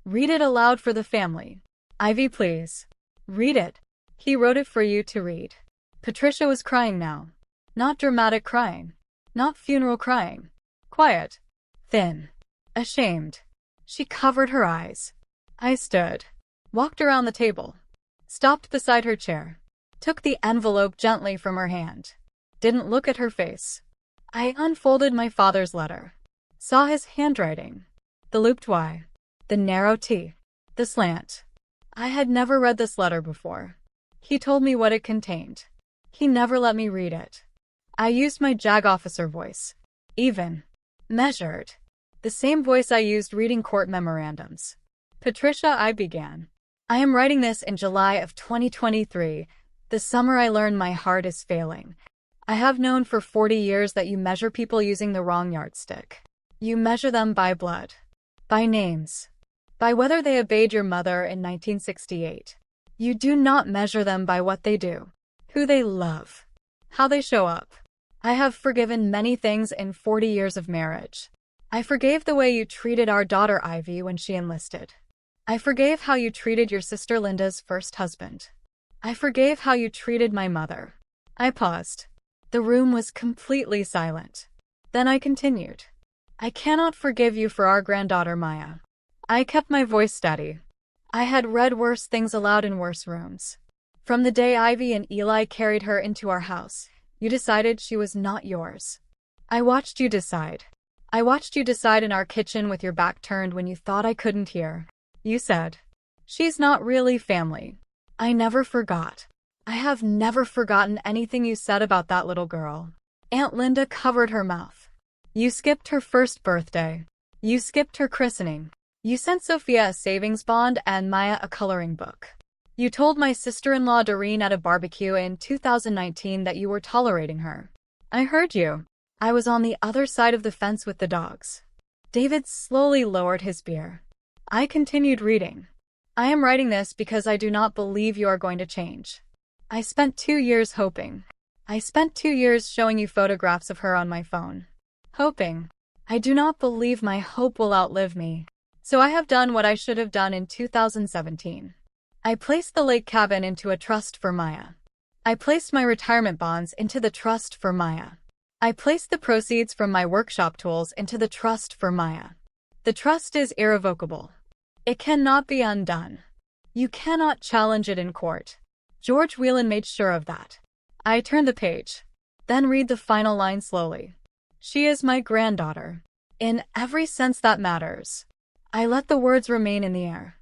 Read it aloud for the family. Ivy, please. Read it. He wrote it for you to read. Patricia was crying now. Not dramatic crying. Not funeral crying. Quiet. Thin. Ashamed. She covered her eyes. I stood. Walked around the table. Stopped beside her chair. Took the envelope gently from her hand. Didn't look at her face. I unfolded my father's letter. Saw his handwriting. The looped Y. The narrow T. The slant. I had never read this letter before. He told me what it contained. He never let me read it. I used my JAG officer voice. Even. Measured. The same voice I used reading court memorandums. Patricia, I began. I am writing this in July of 2023, the summer I learned my heart is failing. I have known for 40 years that you measure people using the wrong yardstick. You measure them by blood. By names. By whether they obeyed your mother in 1968. You do not measure them by what they do. Who they love. How they show up. I have forgiven many things in 40 years of marriage. I forgave the way you treated our daughter Ivy when she enlisted. I forgave how you treated your sister Linda's first husband. I forgave how you treated my mother. I paused. The room was completely silent. Then I continued. I cannot forgive you for our granddaughter Maya. I kept my voice steady. I had read worse things aloud in worse rooms. From the day Ivy and Eli carried her into our house, you decided she was not yours. I watched you decide. I watched you decide in our kitchen with your back turned when you thought I couldn't hear. You said, she's not really family. I never forgot. I have never forgotten anything you said about that little girl. Aunt Linda covered her mouth. You skipped her first birthday. You skipped her christening. You sent Sophia a savings bond and Maya a coloring book. You told my sister-in-law Doreen at a barbecue in 2019 that you were tolerating her. I heard you. I was on the other side of the fence with the dogs. David slowly lowered his beer. I continued reading. I am writing this because I do not believe you are going to change. I spent 2 years hoping. I spent 2 years showing you photographs of her on my phone. Hoping. I do not believe my hope will outlive me. So I have done what I should have done in 2017. I placed the lake cabin into a trust for Maya. I placed my retirement bonds into the trust for Maya. I placed the proceeds from my workshop tools into the trust for Maya. The trust is irrevocable. It cannot be undone. You cannot challenge it in court. George Whelan made sure of that. I turned the page. Then read the final line slowly. She is my granddaughter. In every sense that matters. I let the words remain in the air.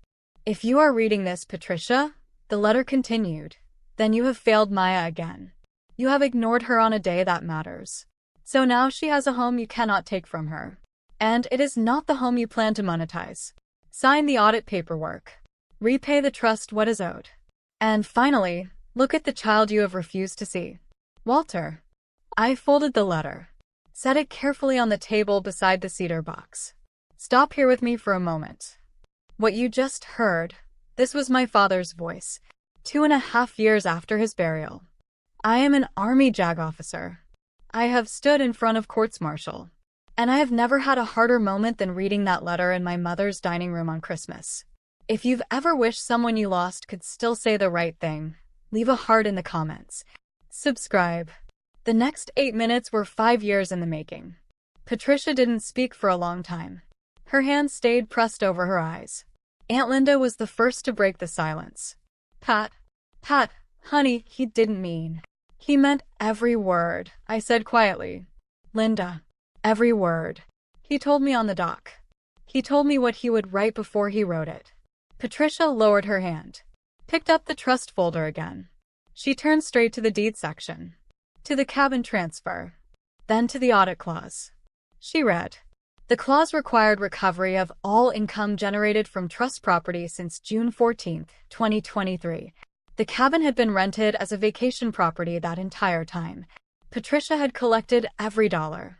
If you are reading this, Patricia, the letter continued, then you have failed Maya again. You have ignored her on a day that matters. So now she has a home you cannot take from her. And it is not the home you plan to monetize. Sign the audit paperwork. Repay the trust what is owed. And finally, look at the child you have refused to see. Walter. I folded the letter. Set it carefully on the table beside the cedar box. Stop here with me for a moment. What you just heard, this was my father's voice, 2.5 years after his burial. I am an Army JAG officer. I have stood in front of courts-martial, and I have never had a harder moment than reading that letter in my mother's dining room on Christmas. If you've ever wished someone you lost could still say the right thing, leave a heart in the comments. Subscribe. The next 8 minutes were 5 years in the making. Patricia didn't speak for a long time. Her hand stayed pressed over her eyes. Aunt Linda was the first to break the silence. Pat, honey, he didn't mean. He meant every word, I said quietly. Linda, every word. He told me on the dock. He told me what he would write before he wrote it. Patricia lowered her hand, picked up the trust folder again. She turned straight to the deed section, to the cabin transfer, then to the audit clause. She read. The clause required recovery of all income generated from trust property since June 14, 2023. The cabin had been rented as a vacation property that entire time. Patricia had collected every dollar.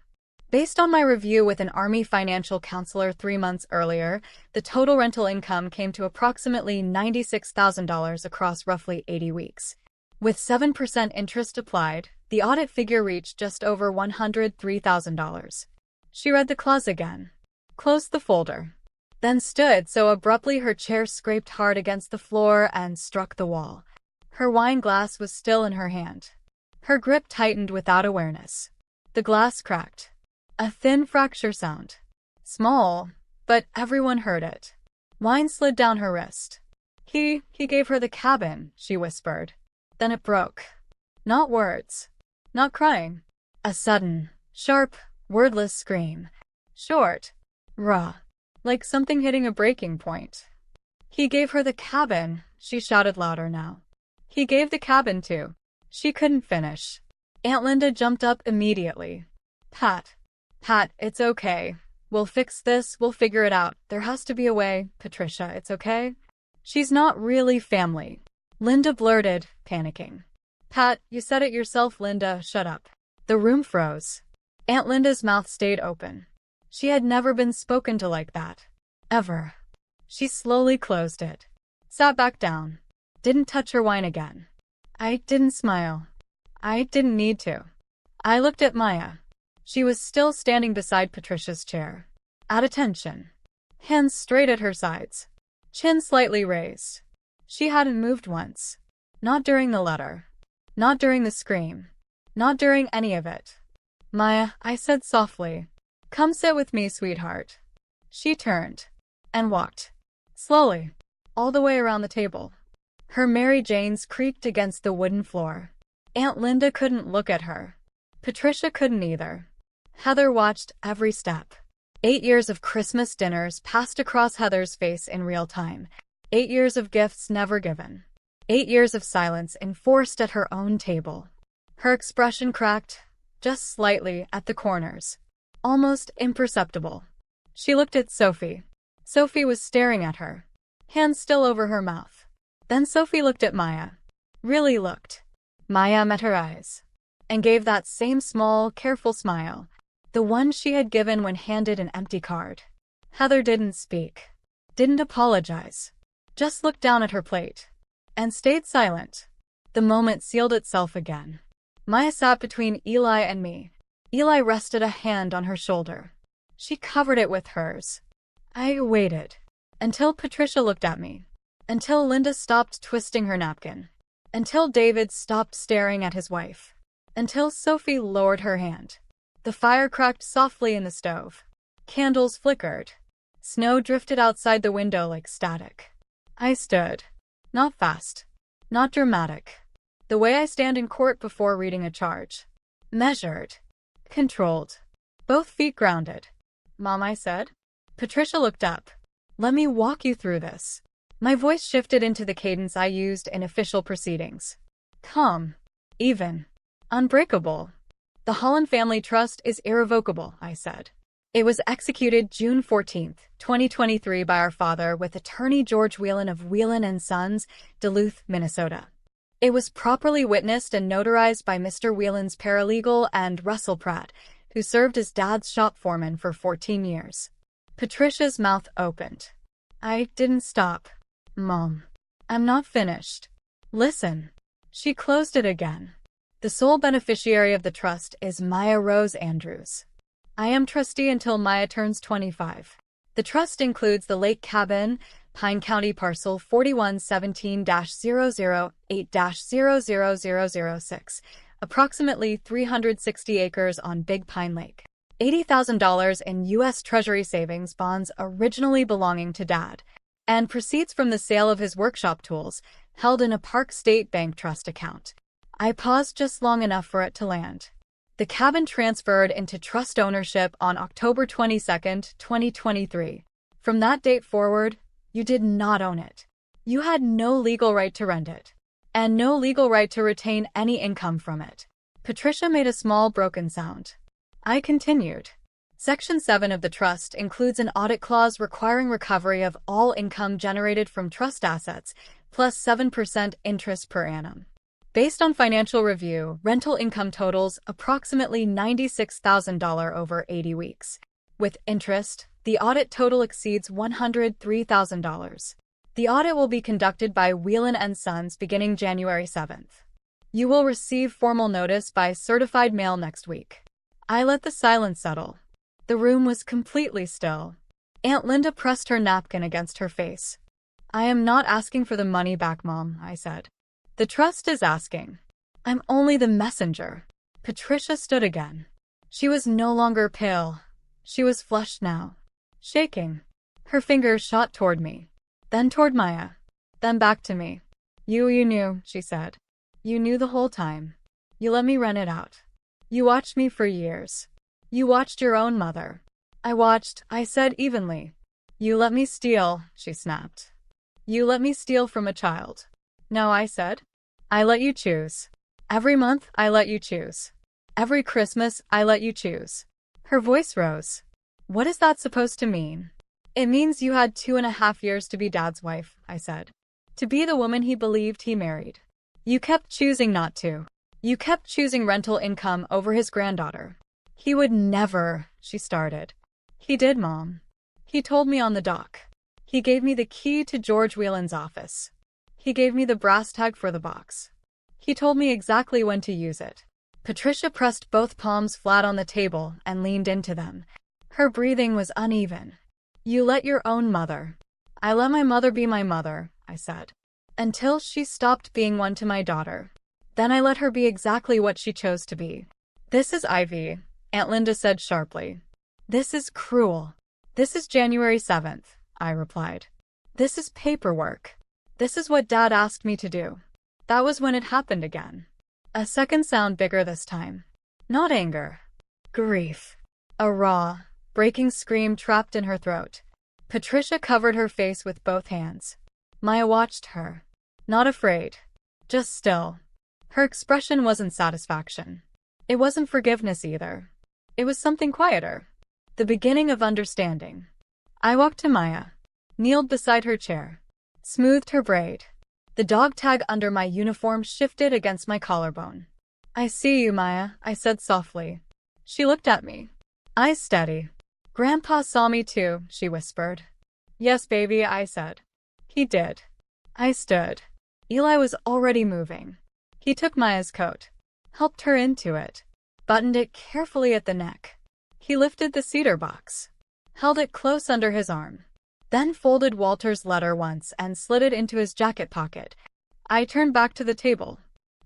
Based on my review with an Army financial counselor 3 months earlier, the total rental income came to approximately $96,000 across roughly 80 weeks. With 7% interest applied, the audit figure reached just over $103,000. She read the clause again, closed the folder, then stood so abruptly her chair scraped hard against the floor and struck the wall. Her wine glass was still in her hand. Her grip tightened without awareness. The glass cracked. A thin fracture sound. Small, but everyone heard it. Wine slid down her wrist. He gave her the cabin, she whispered. Then it broke. Not words. Not crying. A sudden, sharp, wordless scream. Short. Raw. Like something hitting a breaking point. He gave her the cabin, she shouted louder now. He gave the cabin too. She couldn't finish. Aunt Linda jumped up immediately. Pat, it's okay. We'll fix this, we'll figure it out. There has to be a way, Patricia, it's okay? She's not really family. Linda blurted, panicking. Pat, you said it yourself, Linda, shut up. The room froze. Aunt Linda's mouth stayed open. She had never been spoken to like that. Ever. She slowly closed it. Sat back down. Didn't touch her wine again. I didn't smile. I didn't need to. I looked at Maya. She was still standing beside Patricia's chair. At attention. Hands straight at her sides. Chin slightly raised. She hadn't moved once. Not during the letter. Not during the scream. Not during any of it. Maya, I said softly. Come sit with me, sweetheart. She turned. And walked. Slowly. All the way around the table. Her Mary Janes creaked against the wooden floor. Aunt Linda couldn't look at her. Patricia couldn't either. Heather watched every step. 8 years of Christmas dinners passed across Heather's face in real time. 8 years of gifts never given. 8 years of silence enforced at her own table. Her expression cracked, just slightly, at the corners. Almost imperceptible. She looked at Sophie. Sophie was staring at her, hands still over her mouth. Then Sophie looked at Maya. Really looked. Maya met her eyes, and gave that same small, careful smile, the one she had given when handed an empty card. Heather didn't speak, didn't apologize, just looked down at her plate, and stayed silent. The moment sealed itself again. Maya sat between Eli and me. Eli rested a hand on her shoulder. She covered it with hers. I waited. Until Patricia looked at me. Until Linda stopped twisting her napkin. Until David stopped staring at his wife. Until Sophie lowered her hand. The fire cracked softly in the stove. Candles flickered. Snow drifted outside the window like static. I stood. Not fast. Not dramatic. The way I stand in court before reading a charge. Measured. Controlled. Both feet grounded. Mom, I said. Patricia looked up. Let me walk you through this. My voice shifted into the cadence I used in official proceedings. Calm. Even. Unbreakable. The Holland Family Trust is irrevocable, I said. It was executed June 14, 2023 by our father with attorney George Whelan of Whelan & Sons, Duluth, Minnesota. It was properly witnessed and notarized by Mr. Whelan's paralegal and Russell Pratt, who served as Dad's shop foreman for 14 years. Patricia's mouth opened. I didn't stop. Mom. I'm not finished. Listen. She closed it again. The sole beneficiary of the trust is Maya Rose Andrews. I am trustee until Maya turns 25. The trust includes the lake cabin, Pine County parcel 4117-008-000006, approximately 360 acres on Big Pine Lake. $80,000 in U.S. Treasury savings bonds originally belonging to Dad, and proceeds from the sale of his workshop tools, held in a Park State Bank trust account. I paused just long enough for it to land. The cabin transferred into trust ownership on October 22, 2023. From that date forward, you did not own it. You had no legal right to rent it, and no legal right to retain any income from it. Patricia made a small broken sound. I continued. Section 7 of the trust includes an audit clause requiring recovery of all income generated from trust assets, plus 7% interest per annum. Based on financial review, rental income totals approximately $96,000 over 80 weeks. With interest, the audit total exceeds $103,000. The audit will be conducted by Whelan & Sons beginning January 7th. You will receive formal notice by certified mail next week. I let the silence settle. The room was completely still. Aunt Linda pressed her napkin against her face. I am not asking for the money back, Mom, I said. The trust is asking. I'm only the messenger. Patricia stood again. She was no longer pale. She was flushed now. Shaking. Her fingers shot toward me. Then toward Maya. Then back to me. You knew, she said. You knew the whole time. You let me rent it out. You watched me for years. You watched your own mother. I watched, I said evenly. You let me steal, she snapped. You let me steal from a child. No, I said. I let you choose. Every month, I let you choose. Every Christmas, I let you choose. Her voice rose. What is that supposed to mean? It means you had 2.5 years to be Dad's wife, I said. To be the woman he believed he married. You kept choosing not to. You kept choosing rental income over his granddaughter. He would never, she started. He did, Mom. He told me on the dock. He gave me the key to George Whelan's office. He gave me the brass tag for the box. He told me exactly when to use it. Patricia pressed both palms flat on the table and leaned into them. Her breathing was uneven. You let your own mother. I let my mother be my mother, I said. Until she stopped being one to my daughter. Then I let her be exactly what she chose to be. This is Ivy, Aunt Linda said sharply. This is cruel. This is January 7th, I replied. This is paperwork. This is what Dad asked me to do. That was when it happened again. A second sound bigger this time. Not anger. Grief. A raw, breaking scream trapped in her throat. Patricia covered her face with both hands. Maya watched her. Not afraid. Just still. Her expression wasn't satisfaction. It wasn't forgiveness either. It was something quieter. The beginning of understanding. I walked to Maya. Kneeled beside her chair. Smoothed her braid. The dog tag under my uniform shifted against my collarbone. I see you, Maya, I said softly. She looked at me. Eyes steady. Grandpa saw me too, she whispered. Yes, baby, I said. He did. I stood. Eli was already moving. He took Maya's coat. Helped her into it. Buttoned it carefully at the neck. He lifted the cedar box. Held it close under his arm. Then folded Walter's letter once and slid it into his jacket pocket. I turned back to the table.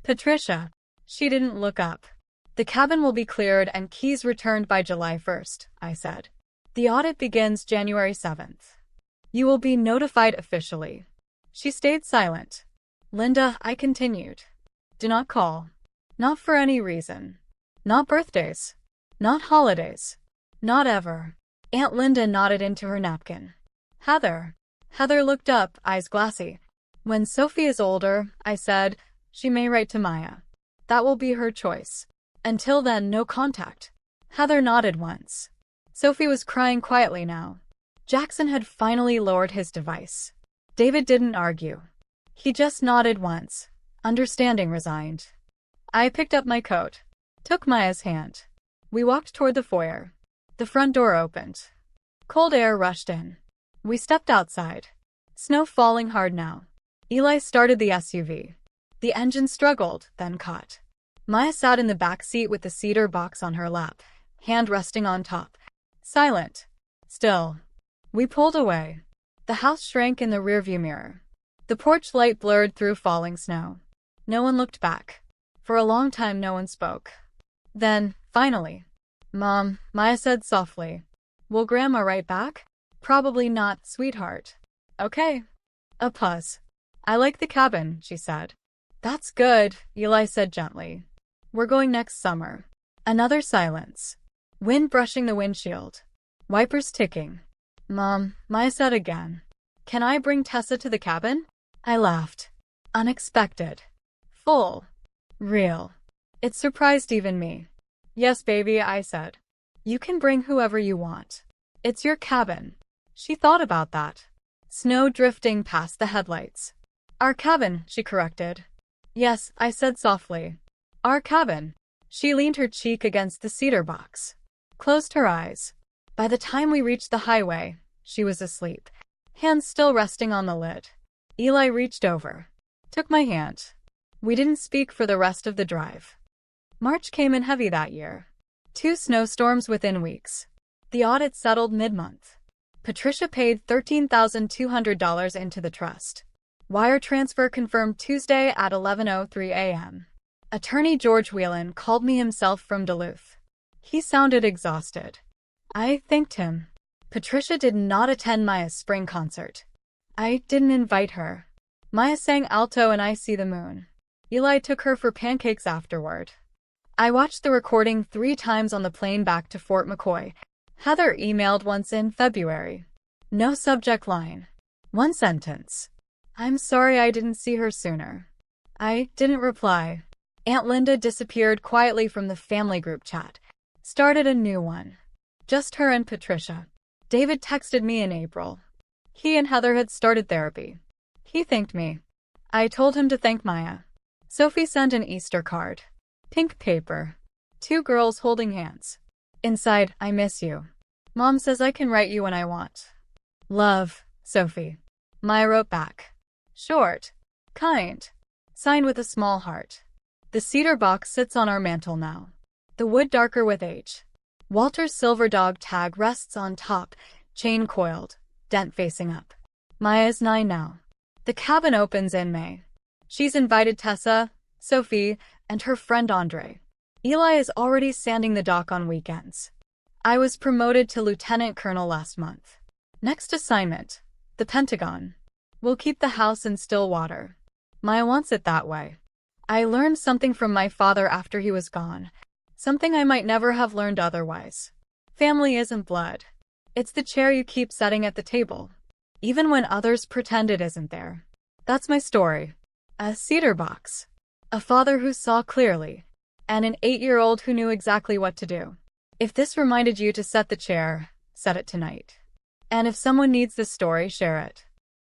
Patricia. She didn't look up. The cabin will be cleared and keys returned by July 1st, I said. The audit begins January 7th. You will be notified officially. She stayed silent. Linda, I continued. Do not call. Not for any reason. Not birthdays. Not holidays. Not ever. Aunt Linda nodded into her napkin. Heather. Heather looked up, eyes glassy. When Sophie is older, I said, she may write to Maya. That will be her choice. Until then, no contact. Heather nodded once. Sophie was crying quietly now. Jackson had finally lowered his device. David didn't argue. He just nodded once, understanding, resigned. I picked up my coat, took Maya's hand. We walked toward the foyer. The front door opened. Cold air rushed in. We stepped outside. Snow falling hard now. Eli started the SUV. The engine struggled, then caught. Maya sat in the back seat with the cedar box on her lap, hand resting on top. Silent. Still. We pulled away. The house shrank in the rearview mirror. The porch light blurred through falling snow. No one looked back. For a long time no one spoke. Then, finally. Mom, Maya said softly. Will Grandma write back? Probably not, sweetheart. Okay. A pause. I like the cabin, she said. That's good, Eli said gently. We're going next summer. Another silence. Wind brushing the windshield. Wipers ticking. Mom, Maya said again. Can I bring Tessa to the cabin? I laughed. Unexpected. Full. Real. It surprised even me. Yes, baby, I said. You can bring whoever you want. It's your cabin. She thought about that. Snow drifting past the headlights. Our cabin, she corrected. Yes, I said softly. Our cabin. She leaned her cheek against the cedar box. Closed her eyes. By the time we reached the highway, she was asleep, hands still resting on the lid. Eli reached over, took my hand. We didn't speak for the rest of the drive. March came in heavy that year. 2 snowstorms within weeks. The audit settled mid-month. Patricia paid $13,200 into the trust. Wire transfer confirmed Tuesday at 11:03 a.m. Attorney George Whelan called me himself from Duluth. He sounded exhausted. I thanked him. Patricia did not attend Maya's spring concert. I didn't invite her. Maya sang alto and I See the Moon. Eli took her for pancakes afterward. I watched the recording 3 times on the plane back to Fort McCoy. Heather emailed once in February. No subject line. 1 sentence. I'm sorry I didn't see her sooner. I didn't reply. Aunt Linda disappeared quietly from the family group chat. Started a new one. Just her and Patricia. David texted me in April. He and Heather had started therapy. He thanked me. I told him to thank Maya. Sophie sent an Easter card. Pink paper. 2 girls holding hands. Inside, I miss you. Mom says I can write you when I want. Love, Sophie. Maya wrote back. Short. Kind. Signed with a small heart. The cedar box sits on our mantel now. The wood darker with age. Walter's silver dog tag rests on top, chain coiled, dent facing up. Maya is 9 now. The cabin opens in May. She's invited Tessa, Sophie, and her friend Andre. Eli is already sanding the dock on weekends. I was promoted to lieutenant colonel last month. Next assignment, the Pentagon. We'll keep the house in Stillwater. Maya wants it that way. I learned something from my father after he was gone. Something I might never have learned otherwise. Family isn't blood. It's the chair you keep setting at the table, even when others pretend it isn't there. That's my story. A cedar box. A father who saw clearly. And an 8-year-old who knew exactly what to do. If this reminded you to set the chair, set it tonight. And if someone needs this story, share it.